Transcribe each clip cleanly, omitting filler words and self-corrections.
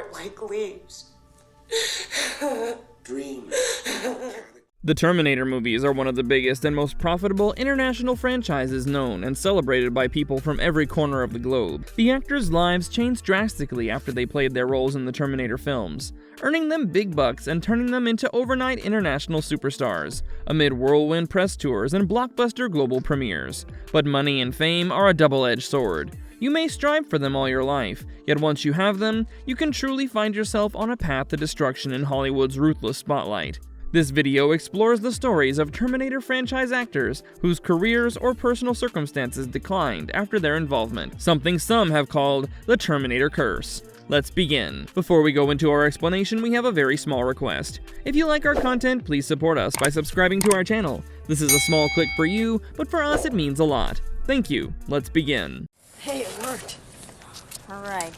apart like leaves. Dream. The Terminator movies are one of the biggest and most profitable international franchises known and celebrated by people from every corner of the globe. The actors' lives changed drastically after they played their roles in the Terminator films, earning them big bucks and turning them into overnight international superstars, amid whirlwind press tours and blockbuster global premieres. But money and fame are a double-edged sword. You may strive for them all your life, yet once you have them, you can truly find yourself on a path to destruction in Hollywood's ruthless spotlight. This video explores the stories of Terminator franchise actors whose careers or personal circumstances declined after their involvement, something some have called the Terminator Curse. Let's begin. Before we go into our explanation, we have a very small request. If you like our content, please support us by subscribing to our channel. This is a small click for you, but for us it means a lot. Thank you. Let's begin. Hey, it worked. All right.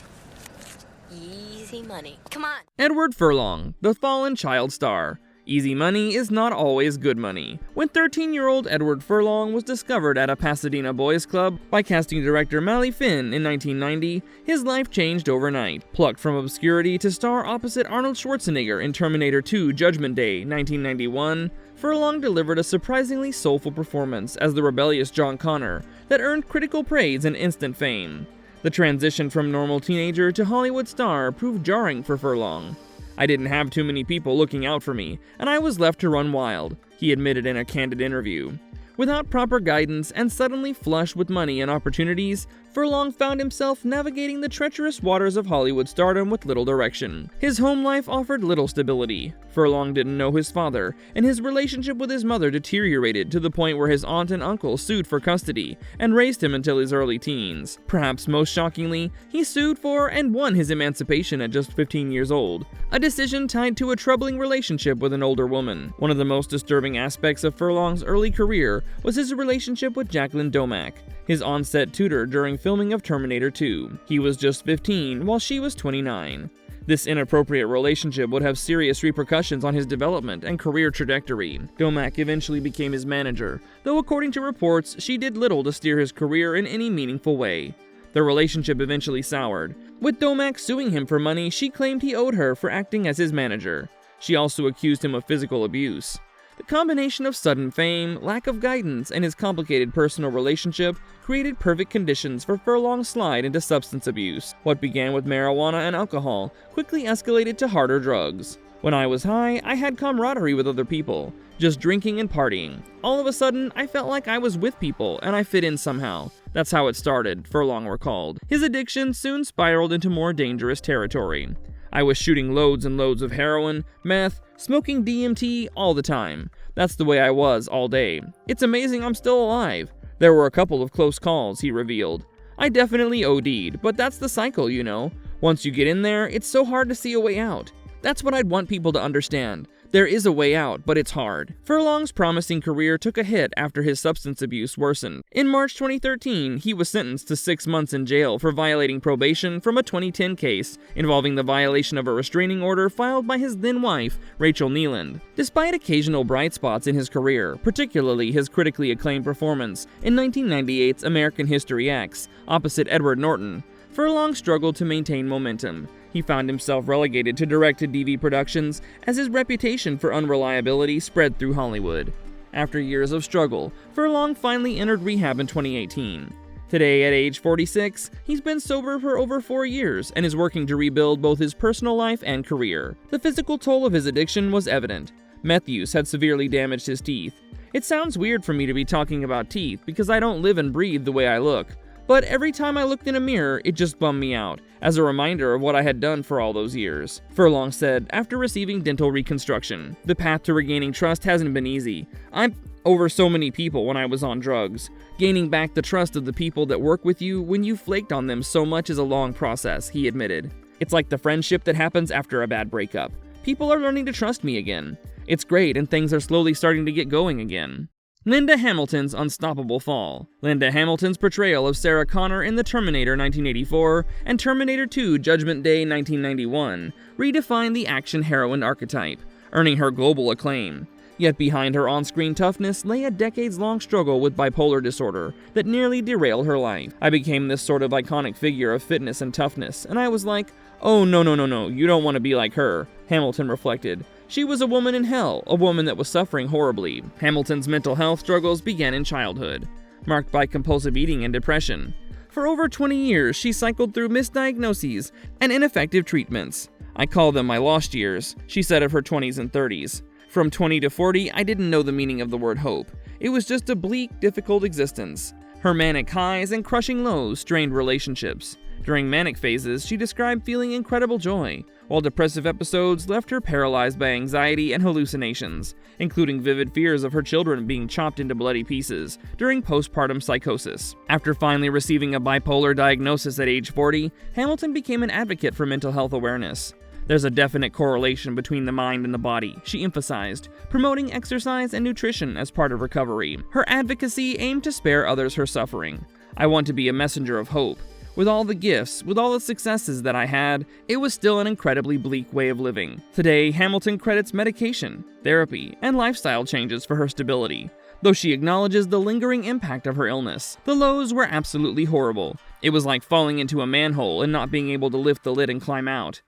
Easy money. Come on. Edward Furlong, the fallen child star. Easy money is not always good money. When 13-year-old Edward Furlong was discovered at a Pasadena boys' club by casting director Mally Finn in 1990, his life changed overnight. Plucked from obscurity to star opposite Arnold Schwarzenegger in Terminator 2 Judgment Day 1991, Furlong delivered a surprisingly soulful performance as the rebellious John Connor that earned critical praise and instant fame. The transition from normal teenager to Hollywood star proved jarring for Furlong. "I didn't have too many people looking out for me, and I was left to run wild," he admitted in a candid interview. Without proper guidance and suddenly flush with money and opportunities, Furlong found himself navigating the treacherous waters of Hollywood stardom with little direction. His home life offered little stability. Furlong didn't know his father, and his relationship with his mother deteriorated to the point where his aunt and uncle sued for custody and raised him until his early teens. Perhaps most shockingly, he sued for and won his emancipation at just 15 years old, a decision tied to a troubling relationship with an older woman. One of the most disturbing aspects of Furlong's early career was his relationship with Jacqueline Domack, his on-set tutor during filming of Terminator 2. He was just 15 while she was 29. This inappropriate relationship would have serious repercussions on his development and career trajectory. Domack eventually became his manager, though according to reports, she did little to steer his career in any meaningful way. The relationship eventually soured. With Domack suing him for money she claimed he owed her for acting as his manager. She also accused him of physical abuse. The combination of sudden fame, lack of guidance, and his complicated personal relationship created perfect conditions for Furlong's slide into substance abuse. What began with marijuana and alcohol quickly escalated to harder drugs. "When I was high, I had camaraderie with other people, just drinking and partying. All of a sudden, I felt like I was with people and I fit in somehow. That's how it started," Furlong recalled. His addiction soon spiraled into more dangerous territory. "I was shooting loads and loads of heroin, meth, smoking DMT all the time. That's the way I was all day. It's amazing I'm still alive. There were a couple of close calls," he revealed. "I definitely OD'd, but that's the cycle, you know. Once you get in there, it's so hard to see a way out. That's what I'd want people to understand. There is a way out, but it's hard." Furlong's promising career took a hit after his substance abuse worsened. In March 2013, he was sentenced to 6 months in jail for violating probation from a 2010 case involving the violation of a restraining order filed by his then-wife, Rachel Neeland. Despite occasional bright spots in his career, particularly his critically acclaimed performance in 1998's American History X, opposite Edward Norton, Furlong struggled to maintain momentum. He found himself relegated to direct-to-DV productions as his reputation for unreliability spread through Hollywood. After years of struggle, Furlong finally entered rehab in 2018. Today, at age 46, he's been sober for over 4 years and is working to rebuild both his personal life and career. The physical toll of his addiction was evident. Meth use had severely damaged his teeth. It sounds weird for me to be talking about teeth because I don't live and breathe the way I look. But every time I looked in a mirror, it just bummed me out, as a reminder of what I had done for all those years, Furlong said after receiving dental reconstruction. "The path to regaining trust hasn't been easy. I'm over so many people when I was on drugs. Gaining back the trust of the people that work with you when you flaked on them so much is a long process," he admitted. "It's like the friendship that happens after a bad breakup. People are learning to trust me again. It's great, and things are slowly starting to get going again." Linda Hamilton's unstoppable fall. Linda Hamilton's portrayal of Sarah Connor in The Terminator 1984 and Terminator 2 Judgment Day 1991 redefined the action heroine archetype, earning her global acclaim. Yet behind her on-screen toughness lay a decades-long struggle with bipolar disorder that nearly derailed her life. "I became this sort of iconic figure of fitness and toughness, and I was like, "Oh, no, you don't want to be like her," Hamilton reflected. She was a woman in hell, a woman that was suffering horribly. Hamilton's mental health struggles began in childhood, marked by compulsive eating and depression. For over 20 years, she cycled through misdiagnoses and ineffective treatments. "I call them my lost years," she said of her 20s and 30s. "From 20 to 40, I didn't know the meaning of the word hope. It was just a bleak, difficult existence." Her manic highs and crushing lows strained relationships. During manic phases, she described feeling incredible joy, while depressive episodes left her paralyzed by anxiety and hallucinations, including vivid fears of her children being chopped into bloody pieces during postpartum psychosis. After finally receiving a bipolar diagnosis at age 40, Hamilton became an advocate for mental health awareness. "There's a definite correlation between the mind and the body," she emphasized, promoting exercise and nutrition as part of recovery. Her advocacy aimed to spare others her suffering. "I want to be a messenger of hope. With all the gifts, with all the successes that I had, it was still an incredibly bleak way of living." Today, Hamilton credits medication, therapy, and lifestyle changes for her stability, though she acknowledges the lingering impact of her illness. "The lows were absolutely horrible. It was like falling into a manhole and not being able to lift the lid and climb out."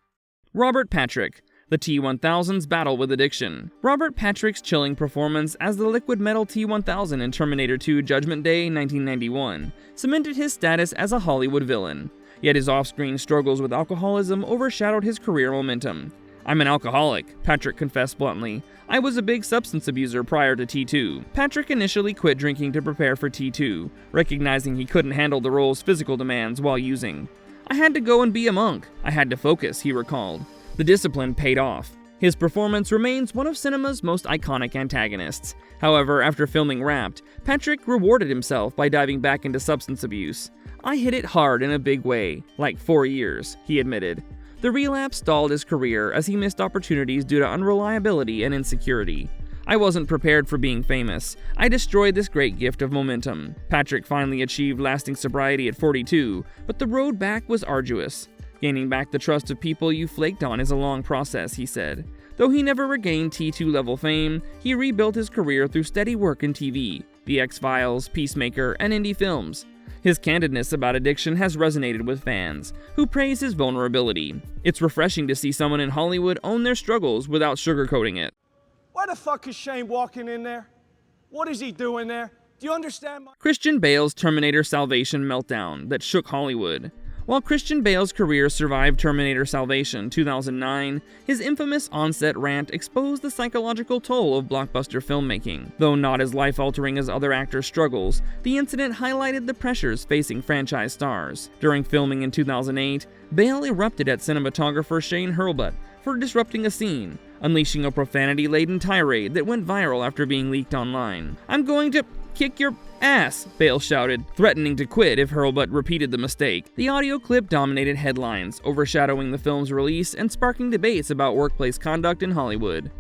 Robert Patrick, the T-1000's battle with addiction. Robert Patrick's chilling performance as the liquid metal T-1000 in Terminator 2 Judgment Day 1991 cemented his status as a Hollywood villain. Yet his off-screen struggles with alcoholism overshadowed his career momentum. "I'm an alcoholic," Patrick confessed bluntly. "I was a big substance abuser prior to T2. Patrick initially quit drinking to prepare for T2, recognizing he couldn't handle the role's physical demands while using. "I had to go and be a monk. I had to focus," he recalled. The discipline paid off. His performance remains one of cinema's most iconic antagonists. However, after filming Wrapped, Patrick rewarded himself by diving back into substance abuse. "I hit it hard in a big way, like 4 years," he admitted. The relapse stalled his career as he missed opportunities due to unreliability and insecurity. "I wasn't prepared for being famous. I destroyed this great gift of momentum." Patrick finally achieved lasting sobriety at 42, but the road back was arduous. "Gaining back the trust of people you flaked on is a long process," he said. Though he never regained T2-level fame, he rebuilt his career through steady work in TV, The X-Files, Peacemaker, and indie films. His candidness about addiction has resonated with fans, who praise his vulnerability. "It's refreshing to see someone in Hollywood own their struggles without sugarcoating it." Why the fuck is Shane walking in there? What is he doing there? Do you understand? Christian Bale's Terminator Salvation meltdown that shook Hollywood. While Christian Bale's career survived Terminator Salvation 2009, his infamous on-set rant exposed the psychological toll of blockbuster filmmaking. Though not as life-altering as other actors' struggles, the incident highlighted the pressures facing franchise stars. During filming in 2008, Bale erupted at cinematographer Shane Hurlbut for disrupting a scene, unleashing a profanity-laden tirade that went viral after being leaked online. "I'm going to kick your ass," Bale shouted, threatening to quit if Hurlbut repeated the mistake. The audio clip dominated headlines, overshadowing the film's release and sparking debates about workplace conduct in Hollywood.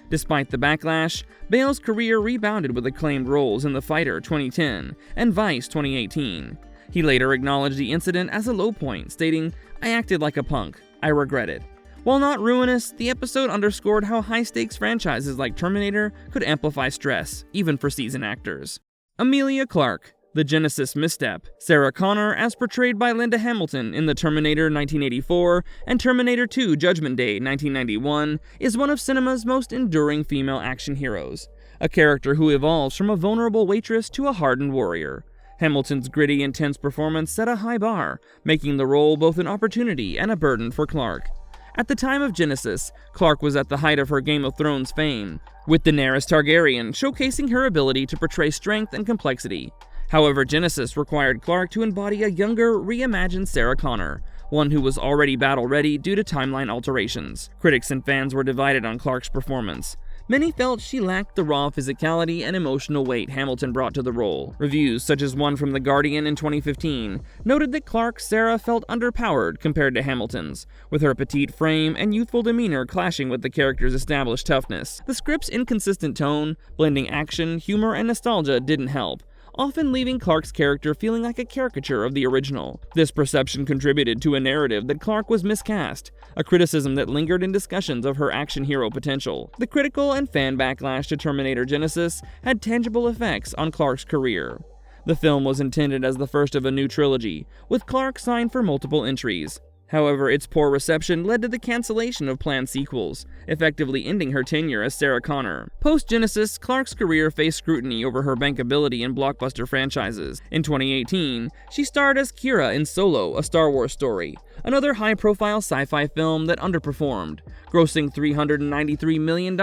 Despite the backlash, Bale's career rebounded with acclaimed roles in The Fighter 2010 and Vice 2018. He later acknowledged the incident as a low point, stating, "I acted like a punk. I regret it." While not ruinous, the episode underscored how high-stakes franchises like Terminator could amplify stress, even for seasoned actors. Amelia Clark, the Genesis misstep. Sarah Connor, as portrayed by Linda Hamilton in the Terminator 1984 and Terminator 2 Judgment Day 1991, is one of cinema's most enduring female action heroes, a character who evolves from a vulnerable waitress to a hardened warrior. Hamilton's gritty, intense performance set a high bar, making the role both an opportunity and a burden for Clark. At the time of Genesis, Clark was at the height of her Game of Thrones fame, with Daenerys Targaryen showcasing her ability to portray strength and complexity. However, Genesis required Clark to embody a younger, reimagined Sarah Connor, one who was already battle-ready due to timeline alterations. Critics and fans were divided on Clark's performance. Many felt she lacked the raw physicality and emotional weight Hamilton brought to the role. Reviews, such as one from The Guardian in 2015, noted that Clark's Sarah felt underpowered compared to Hamilton's, with her petite frame and youthful demeanor clashing with the character's established toughness. The script's inconsistent tone, blending action, humor, and nostalgia didn't help, often leaving Clark's character feeling like a caricature of the original. This perception contributed to a narrative that Clark was miscast, a criticism that lingered in discussions of her action hero potential. The critical and fan backlash to Terminator Genesis had tangible effects on Clark's career. The film was intended as the first of a new trilogy, with Clark signed for multiple entries. However, its poor reception led to the cancellation of planned sequels, effectively ending her tenure as Sarah Connor. Post-Genesis, Clark's career faced scrutiny over her bankability in blockbuster franchises. In 2018, she starred as Kira in Solo, a Star Wars story, another high-profile sci-fi film that underperformed, grossing $393 million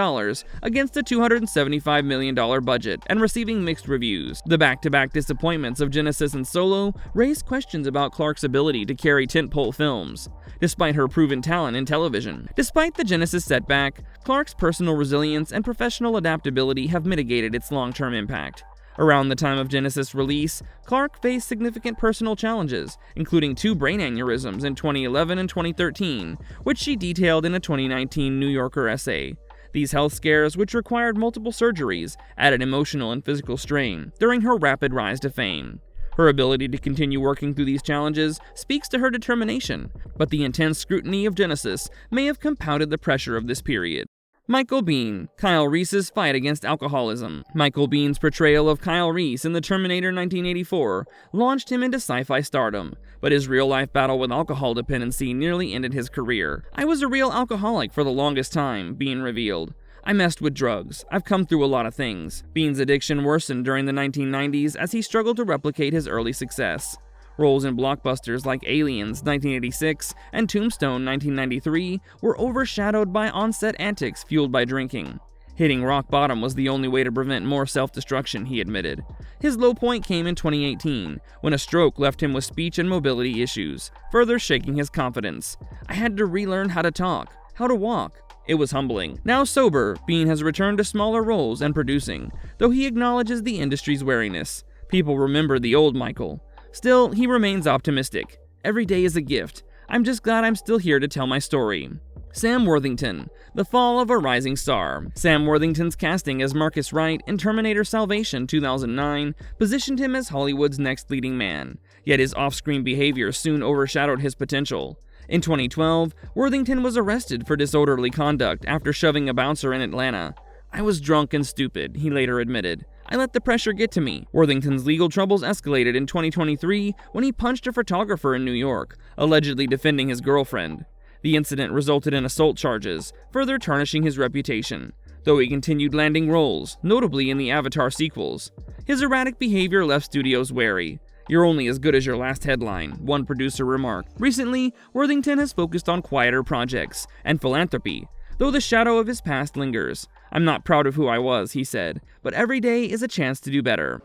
against a $275 million budget and receiving mixed reviews. The back-to-back disappointments of Genesis and Solo raised questions about Clark's ability to carry tentpole films, despite her proven talent in television. Despite the Genesis setback, Clark's personal resilience and professional adaptability have mitigated its long-term impact. Around the time of Genesis' release, Clark faced significant personal challenges, including 2 brain aneurysms in 2011 and 2013, which she detailed in a 2019 New Yorker essay. These health scares, which required multiple surgeries, added emotional and physical strain during her rapid rise to fame. Her ability to continue working through these challenges speaks to her determination, but the intense scrutiny of Genesis may have compounded the pressure of this period. Michael Biehn, Kyle Reese's fight against alcoholism. Michael Biehn's portrayal of Kyle Reese in The Terminator 1984 launched him into sci-fi stardom, but his real-life battle with alcohol dependency nearly ended his career. "I was a real alcoholic for the longest time," Biehn revealed. "I messed with drugs. I've come through a lot of things." Biehn's addiction worsened during the 1990s as he struggled to replicate his early success. Roles in blockbusters like Aliens 1986 and Tombstone 1993 were overshadowed by on-set antics fueled by drinking. Hitting rock bottom was the only way to prevent more self-destruction, he admitted. His low point came in 2018, when a stroke left him with speech and mobility issues, further shaking his confidence. "I had to relearn how to talk, how to walk. It was humbling." Now sober, Biehn has returned to smaller roles and producing, though he acknowledges the industry's wariness. People remember the old Michael. Still, he remains optimistic. "Every day is a gift. I'm just glad I'm still here to tell my story." Sam Worthington, the fall of a rising star. Sam Worthington's casting as Marcus Wright in Terminator Salvation 2009 positioned him as Hollywood's next leading man, yet his off-screen behavior soon overshadowed his potential. In 2012, Worthington was arrested for disorderly conduct after shoving a bouncer in Atlanta. "I was drunk and stupid," he later admitted. "I let the pressure get to me." Worthington's legal troubles escalated in 2023 when he punched a photographer in New York, allegedly defending his girlfriend. The incident resulted in assault charges, further tarnishing his reputation, though he continued landing roles, notably in the Avatar sequels. His erratic behavior left studios wary. "You're only as good as your last headline," one producer remarked. Recently, Worthington has focused on quieter projects and philanthropy, though the shadow of his past lingers. "I'm not proud of who I was," he said, "but every day is a chance to do better."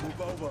Move over.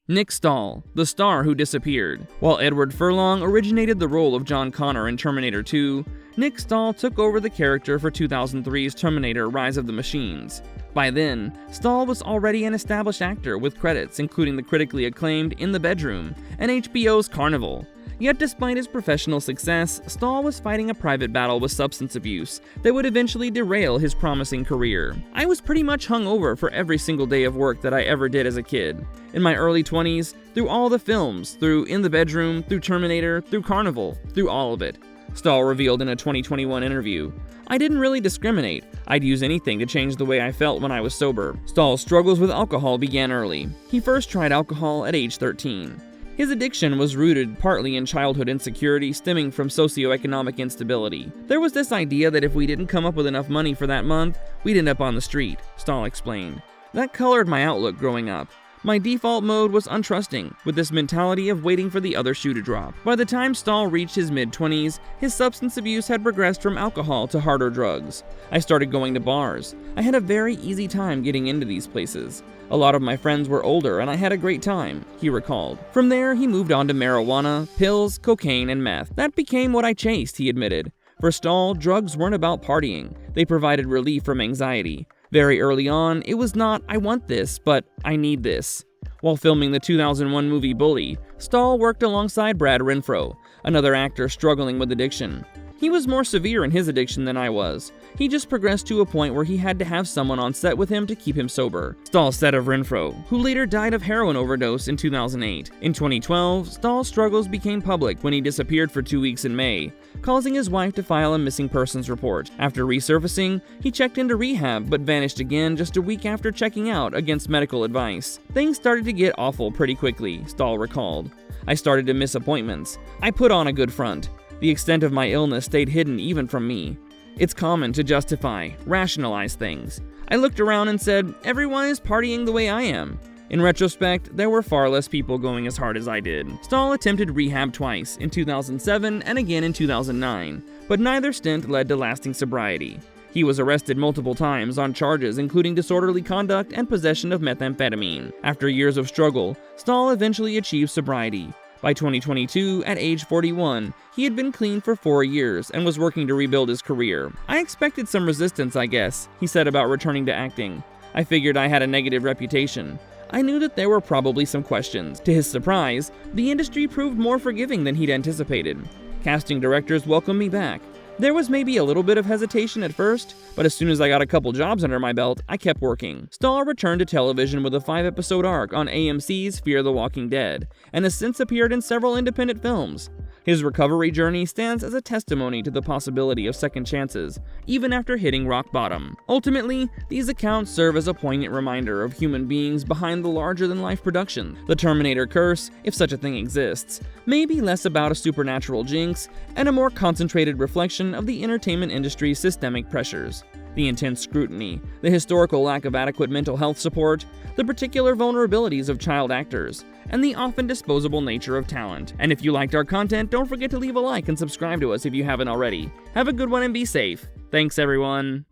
Nick Stahl, the star who disappeared. While Edward Furlong originated the role of John Connor in Terminator 2, Nick Stahl took over the character for 2003's Terminator Rise of the Machines. By then, Stahl was already an established actor with credits including the critically acclaimed In the Bedroom and HBO's Carnival. Yet despite his professional success, Stahl was fighting a private battle with substance abuse that would eventually derail his promising career. "I was pretty much hungover for every single day of work that I ever did as a kid. In my early 20s, through all the films, through In the Bedroom, through Terminator, through Carnival, through all of it," Stahl revealed in a 2021 interview. "I didn't really discriminate. I'd use anything to change the way I felt when I was sober." Stahl's struggles with alcohol began early. He first tried alcohol at age 13. His addiction was rooted partly in childhood insecurity stemming from socioeconomic instability. "There was this idea that if we didn't come up with enough money for that month, we'd end up on the street," Stahl explained. "That colored my outlook growing up. My default mode was untrusting, with this mentality of waiting for the other shoe to drop." By the time Stahl reached his mid-20s, his substance abuse had progressed from alcohol to harder drugs. "I started going to bars. I had a very easy time getting into these places. A lot of my friends were older and I had a great time," he recalled. From there, he moved on to marijuana, pills, cocaine, and meth. "That became what I chased," he admitted. For Stahl, drugs weren't about partying. They provided relief from anxiety. Very early on, it was not, "I want this," but "I need this." While filming the 2001 movie Bully, Stahl worked alongside Brad Renfro, another actor struggling with addiction. He was more severe in his addiction than I was. He just progressed to a point where he had to have someone on set with him to keep him sober. Stahl said of Renfro, who later died of heroin overdose in 2008. In 2012, Stahl's struggles became public when he disappeared for 2 weeks in May, causing his wife to file a missing persons report. After resurfacing, he checked into rehab but vanished again just a week after checking out against medical advice. Things started to get awful pretty quickly, Stahl recalled. I started to miss appointments. I put on a good front. The extent of my illness stayed hidden even from me. It's common to justify, rationalize things. I looked around and said, everyone is partying the way I am. In retrospect, there were far less people going as hard as I did. Stahl attempted rehab twice, in 2007 and again in 2009, but neither stint led to lasting sobriety. He was arrested multiple times on charges including disorderly conduct and possession of methamphetamine. After years of struggle, Stahl eventually achieved sobriety. By 2022, at age 41, he had been clean for 4 years and was working to rebuild his career. I expected some resistance, I guess, he said about returning to acting. I figured I had a negative reputation. I knew that there were probably some questions. To his surprise, the industry proved more forgiving than he'd anticipated. Casting directors welcomed me back. There was maybe a little bit of hesitation at first, but as soon as I got a couple jobs under my belt, I kept working. Stahl returned to television with a 5-episode arc on AMC's Fear the Walking Dead, and has since appeared in several independent films. His recovery journey stands as a testimony to the possibility of second chances, even after hitting rock bottom. Ultimately, these accounts serve as a poignant reminder of human beings behind the larger-than-life production. The Terminator curse, if such a thing exists, may be less about a supernatural jinx and a more concentrated reflection of the entertainment industry's systemic pressures. The intense scrutiny, the historical lack of adequate mental health support, the particular vulnerabilities of child actors, and the often disposable nature of talent. And if you liked our content, don't forget to leave a like and subscribe to us if you haven't already. Have a good one and be safe. Thanks, everyone.